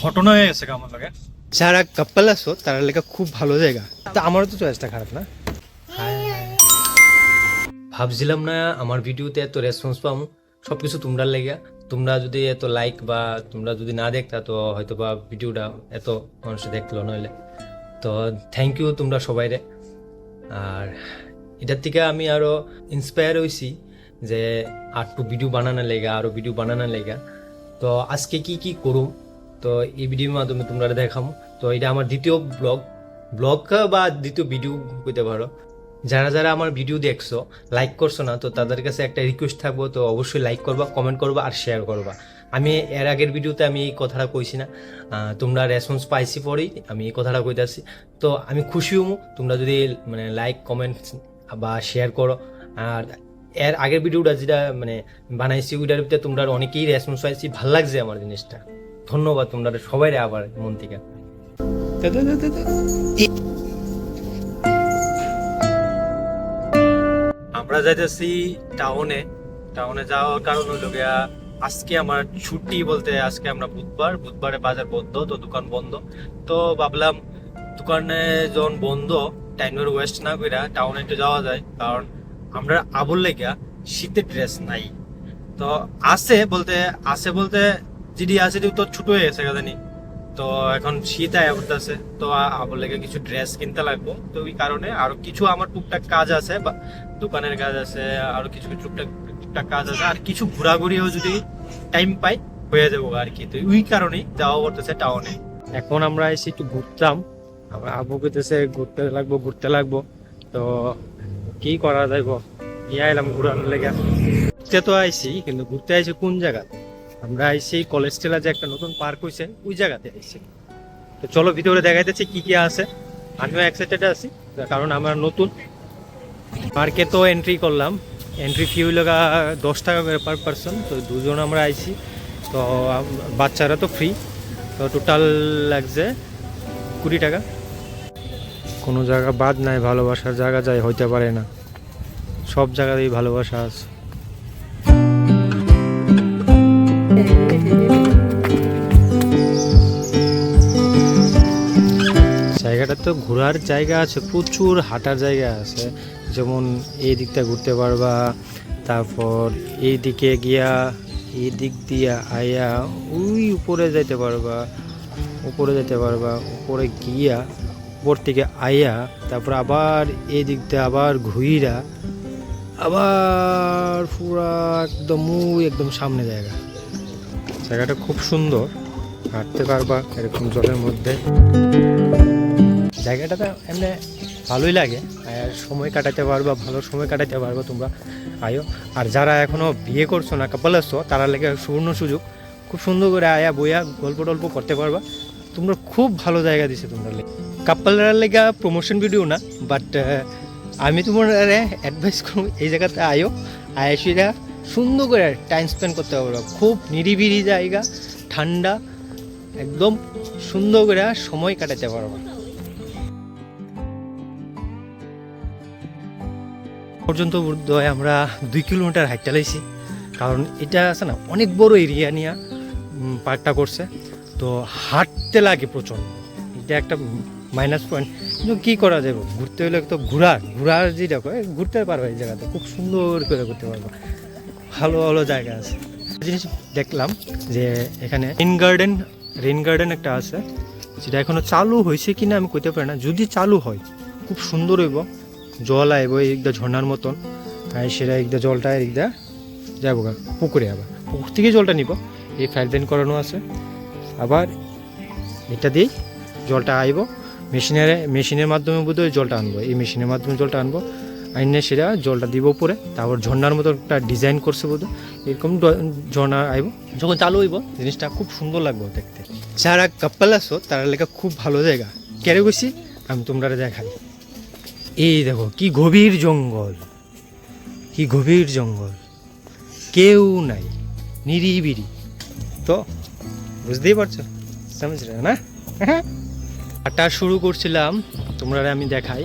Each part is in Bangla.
ঘটনা হয়ে গেছে আমার লাগে। যারা কাপল আছো তারা লেখা খুব ভালো জায়গা, তা আমারও তো চয়েসটা খারাপ না। ভাবছিলাম না আমার ভিডিওতে এত রেসপন্স পাবো, সবকিছু তোমরা লেগে। তোমরা যদি এত লাইক বা তোমরা যদি না দেখতা তো হয়তো বা ভিডিওটা এত মানুষ দেখলো নইলে। তো থ্যাংক ইউ তোমরা সবাইরে। আর এটার থেকে আমি আরো ইন্সপায়ার হয়েছি যে আর একটু ভিডিও বানানোর লেগা, আরো ভিডিও বানানোর লেগা। তো আজকে কি কি করুম তো এই ভিডিওর মাধ্যমে তোমরা দেখামো। তো এটা আমার দ্বিতীয় ব্লগ বা দ্বিতীয় ভিডিও কইতে পারো। যারা যারা আমার ভিডিও দেখছো লাইক করছো না, তো তাদের কাছে একটা রিকোয়েস্ট থাকবো, তো অবশ্যই লাইক করবা, কমেন্ট করবা আর শেয়ার করবা। আমি এর আগের ভিডিওতে আমি এই কথাটা কইছি না, তোমরা রেসপন্স পাইছি পরেই আমি এই কথাটা কইতাছি। তো আমি খুশি হমু তোমরা যদি মানে লাইক কমেন্ট বা শেয়ার করো। আর এর আগের ভিডিওটা যেটা মানে বানাইছি ওইটার ভিতরে তোমরা অনেকেই রেসপন্স পাইছি, ভাল লাগছে আমার জিনিসটা। ধন্যবাদ তোমরা সবাই আবার মন থেকে। আমরা যাইতেছি টাউনে যাওয়ার কারণ হলো গিয়া আজকে আমার ছুটি, বলতে আজকে আমরা বুধবারে বাজার বন্ধ, তো দোকান বন্ধ। তো ভাবলাম দোকানে যখন বন্ধ টাইমের ওয়েস্ট না কইরা টাউনে একটু যাওয়া যায়, কারণ আমরা আবুল লেগা শীতের ড্রেস নাই। তো আছে বলতে জিডি আছে তো ছোট হয়ে গেছে জানি। তো এখন শীত আয়া পড়তেছে, তো আবুল লেগে কিছু ড্রেস কিনতে লাগবো। তো ওই কারণে আরো কিছু আমার টুকটাক কাজ আছে, বা দোকানের কাজ আছে, আরো কিছু টুকটাক কাজ আছে, আর কিছু ঘোরাঘুরিও যদি টাইম পাই হয়ে যাবো আর কি। তো ওই কারণেই যাওয়া পড়তেছে টাউনে। এখন আমরা এসে একটু ঘুরতাম, আমরা আবু কইতেছে ঘুরতে লাগবো। তো কি করা যাইব, ইয়া এলাম ঘুরানোর লেগে। ঘুরতে তো আইসি, কিন্তু ঘুরতে আইসি কোন জায়গা? আমরা আইসি কলেজ টেলা যে একটা নতুন পার্ক হয়েছে ওই জায়গাতে আইসি। তো চলো ভিতরে দেখাইতেছি কি কি আছে। আমিও এক্সাইটেড আছি কারণ আমার নতুন পার্কে তো এন্ট্রি করলাম। এন্ট্রি ফি হইল 10 টাকা করে পার পারসন। তো দুজন আমরা আইছি, তো বাচ্চারা তো ফ্রি। তো টোটাল লাগছে 20 টাকা। কোনো জায়গা বাদ নাই, ভালোবাসার জায়গা যাই হইতে পারে না, সব জায়গাতেই ভালোবাসা আছে। জায়গাটা তো ঘোরার জায়গা আছে, প্রচুর হাঁটার জায়গা আছে। যেমন এই দিকটা ঘুরতে পারবা, তারপর এই দিকে গিয়া এই দিক দিয়া আয়া ওই উপরে যেতে পারবা, উপরে গিয়া উপর থেকে আয়া তারপর আবার এই দিক দিয়ে আবার ঘুইরা আবার পুরা একদম সামনে জায়গাটা খুব সুন্দর, হাঁটতে পারবা এরকম জলের মধ্যে। জায়গাটাতে এমনি ভালোই লাগে, আর সময় কাটাতে পারবা, ভালো সময় কাটাতে পারবা তোমরা আয়ো। আর যারা এখনো বিয়ে করছো না, কাপল আসছো, তারা লেগে সুবর্ণ সুযোগ, খুব সুন্দর করে আয়া বইয়া গল্প টল্প করতে পারবা তোমরা। খুব ভালো জায়গা দিছে তোমরা লেগে। কাপলরা লেগা প্রমোশন ভিডিও না, বাট আমি তোমার অ্যাডভাইস করবো এই জায়গাতে আয়াসিরা সুন্দর করে টাইম স্পেন্ড করতে পারবা। খুব নিরিবিলি জায়গা, ঠান্ডা, একদম সুন্দর করে সময় কাটাতে পারবা। পর্যন্ত আমরা 2 কিলোমিটার হাইটটা লাইছি, কারণ এটা আছে না অনেক বড় এরিয়া নিয়ে পার্কটা করছে। তো হাঁটতে লাগে প্রচণ্ড, এটা একটা মাইনাস পয়েন্ট। কিন্তু কী করা যাবে, ঘুরতে হলে তো ঘোরার যেটা ঘুরতে পারবে এই জায়গাতে, খুব সুন্দর করে ঘুরতে পারবো। ভালো জায়গা আছে। জিনিস দেখলাম যে এখানে রেন গার্ডেন একটা আছে, যেটা এখনো চালু হয়েছে কিনা আমি কইতে পারি না। যদি চালু হয় খুব সুন্দর হইব, জল আইব একদম ঝর্ণার মতন। সেটা একদম জলটা একদম যাবো পুকুরে, আবার পুকুর থেকে জলটা নিব। এই ফাইলডেন করানো আছে, আবার এটা দিয়েই জলটা আইব। মেশিনের মাধ্যমে বোধহয় জলটা আনবো, এই মেশিনের মাধ্যমে জলটা আনবো, আইনে সেটা জলটা দিব উপরে। তারপর ঝর্ণার মতো একটা ডিজাইন করছে বোধহয়, এরকম ঝর্ণা আইব। যখন চালু হইব জিনিসটা খুব সুন্দর লাগবে দেখতে। যারা কাপল আছো তারা লেখা খুব ভালো জায়গা। কেড়ে গেছি আমি তোমরা দেখাই। এই দেখো কি গভীর জঙ্গল, কেউ নাই, নিরিবিলি। তো বুঝতেই পারছো না? হাঁটা শুরু করছিলাম, তোমরা আমি দেখাই।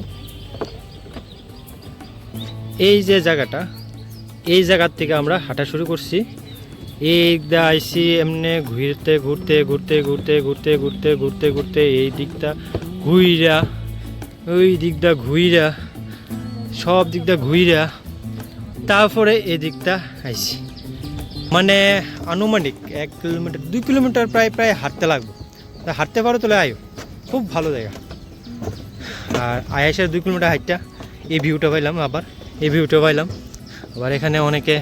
এই যে জায়গাটা, এই জায়গার থেকে আমরা হাঁটা শুরু করছি। এই দিকটা আইসি এমনি ঘুরতে ঘুরতে ঘুরতে ঘুরতে ঘুরতে ঘুরতে ঘুরতে ঘুরতে এই দিকটা ঘুইরা ওই দিকটা ঘুইরা সব দিকটা ঘুইরা তারপরে এই দিকটা আইসি। মানে আনুমানিক 1 কিলোমিটার 2 কিলোমিটার প্রায় প্রায় হাঁটতে লাগবে। হাঁটতে পারো তাহলে আয়ো, খুব ভালো জায়গা। আর আয়াসের 2 কিলোমিটার হাইটটা এই ভিউটা পাইলাম, আবার এই ভিউটা পাইলাম। আবার এখানে অনেকে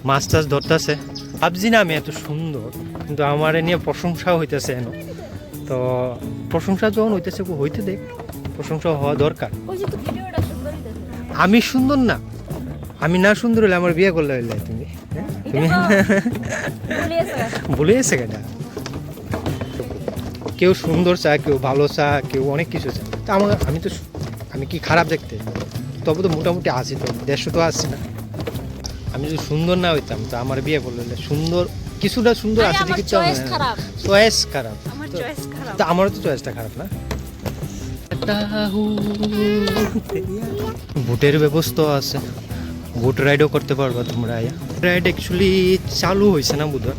মাছ টাছ ধরতেছে। ভাবছি না আমি এত সুন্দর, কিন্তু আমার নিয়ে প্রশংসা হইতেছে এন। তো প্রশংসা যখন হইতেছে হইতে দেখ, প্রশংসা হওয়া দরকার। আমি সুন্দর না, আমি না সুন্দর হলে আমার বিয়ে করলে হইলে তুমি তুমি ভুলে গেছে কেন? কেউ সুন্দর চা, কেউ ভালো চা, কেউ অনেক কিছু চা। তা আমি কি খারাপ দেখতে? তবে তো মোটামুটি আছি, তো 150 তো আসছি না। আমি যদি সুন্দর না হইতাম তো আমার বিয়ে করলে সুন্দর কিছুটা সুন্দর আছে ঠিকই, তো চয়েস খারাপ, তো আমারও তো চয়েসটা খারাপ না। বুটের ব্যবস্থা আছে, বুট রাইডও করতে পারবা তোমরা। রাইড অ্যাকচুয়ালি চালু হয়েছে না বোধহয়,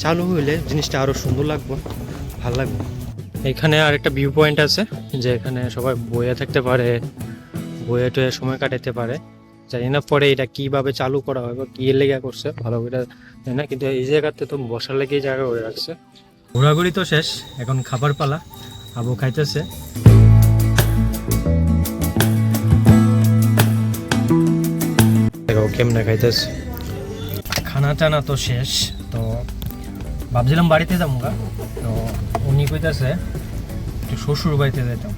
চালু হইলে জিনিসটা আরও সুন্দর লাগবে, ভালো লাগবে। এখানে আর একটা ভিউ পয়েন্ট আছে, যে এখানে সবাই বইয়া থাকতে পারে, বইয়া টয়ে সময় কাটাতে পারে। জানি না পরে এটা কিভাবে চালু করা হয় বা কি লেগে করছে ভালো করে জানি না, কিন্তু এই জায়গাতে তো বসার লেগে জায়গা করে রাখছে। ঘোরাঘুরি তো শেষ, এখন খাবার পালা। আবু খাইতেছে। কেমনে খাইতেছে, খানা টানা তো শেষ। তো ভাবছিলাম বাড়িতে যাবো গা, তো উনি কইতেছে একটু শ্বশুর বাড়িতে যাইতাম।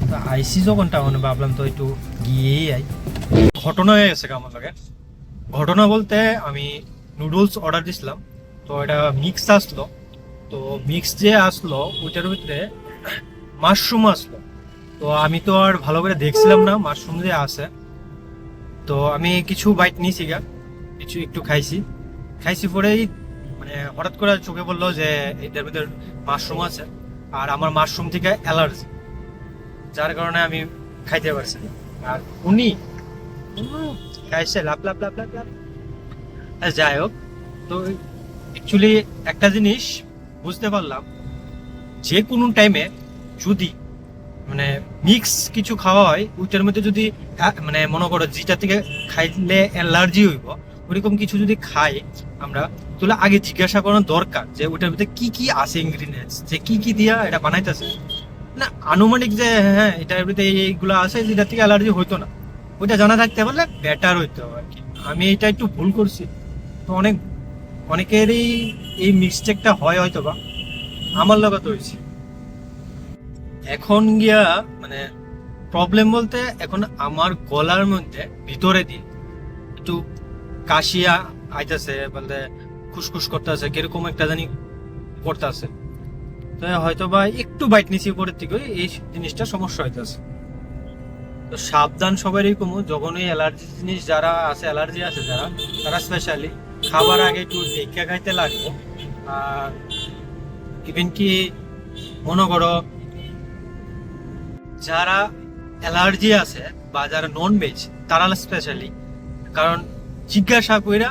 তো আইসি যখন টাউনে ভাবলাম তো একটু গিয়েই আই। ঘটনা হয়ে গেছে আমার লাগে। ঘটনা বলতে আমি নুডলস অর্ডার দিছিলাম, তো এটা মিক্স আসলো। তো মিক্স যে আসলো ওইটার ভিতরে মাশরুম আসলো। তো আমি তো আর ভালো করে দেখছিলাম না মাশরুম যে আছে। তো আমি কিছু বাইট নিয়েছি গা, কিছু একটু খাইছি পরেই মানে হঠাৎ করে চোখে বললো যে এটার ভিতরে মাশরুম আছে, আর আমার মাশরুম থেকে অ্যালার্জি, যার কারণে আমি খাইতে পারছি না। আর উনি খাইছে লাভ লাভ লাভ লাভ লাভ। যাই হোক, তো অ্যাকচুয়ালি একটা জিনিস বুঝতে পারলাম, যে কোনো টাইমে যদি মানে মিক্স কিছু খাওয়া হয় ওইটার মধ্যে যদি মানে মনে করো যেটা থেকে খাইলে অ্যালার্জি হইব ওরকম কিছু যদি খাই আমরা, তাহলে আগে জিজ্ঞাসা করানো দরকার যে ওইটার ভিতরে কি কি আছে ইনগ্রিডিয়েন্টস, যে কি কি দিয়া এটা বানাইতেছে। না আনুমানিক যে হ্যাঁ এটার ভিতরে এইগুলো আছে যেটা থেকে অ্যালার্জি হইতো না, ওইটা জানা থাকতে পারলে বেটার হইতো আর কি। আমি এটা একটু ভুল করছি, তো অনেকেরই এই মিস্টেকটা হয় হয়তো, বা আমার লগত হয়েছে। এখন গিয়া মানে প্রবলেম বলতে এখন আমার গলার মধ্যে ভিতরে দিয়ে একটু কাশিয়া আইতেছে, বলতে খুসখুস করতেছে, কিরকম একটা জানি করতেছে। তো হয়তো বা একটু বাইট নিচে উপরের দিকে এই জিনিসটা সমস্যা হইতেছে। তো সাবধান সবারই কমু, যখন ওই অ্যালার্জি জিনিস যারা আছে, অ্যালার্জি আছে যারা, তারা স্পেশালি খাবার আগে একটু দেখে খাইতে লাগবে। আর ইভেন কি মনে করো যারা অ্যালার্জি আছে বা যারা নন ভেজ তারা স্পেশালি, কারণ জিজ্ঞাসা কইরা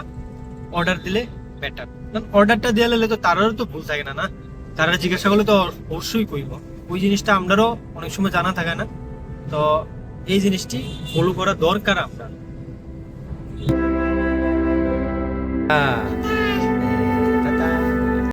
অর্ডার দিলে বেটার। কারণ অর্ডারটা দেওয়া হলে তো তারারও তো ভুল থাকে না, না তারা জিজ্ঞাসা করলে তো অবশ্যই কইব। ওই জিনিসটা আমারও অনেক সময় জানা থাকে না, তো এই জিনিসটি ফলো করা দরকার আপনার।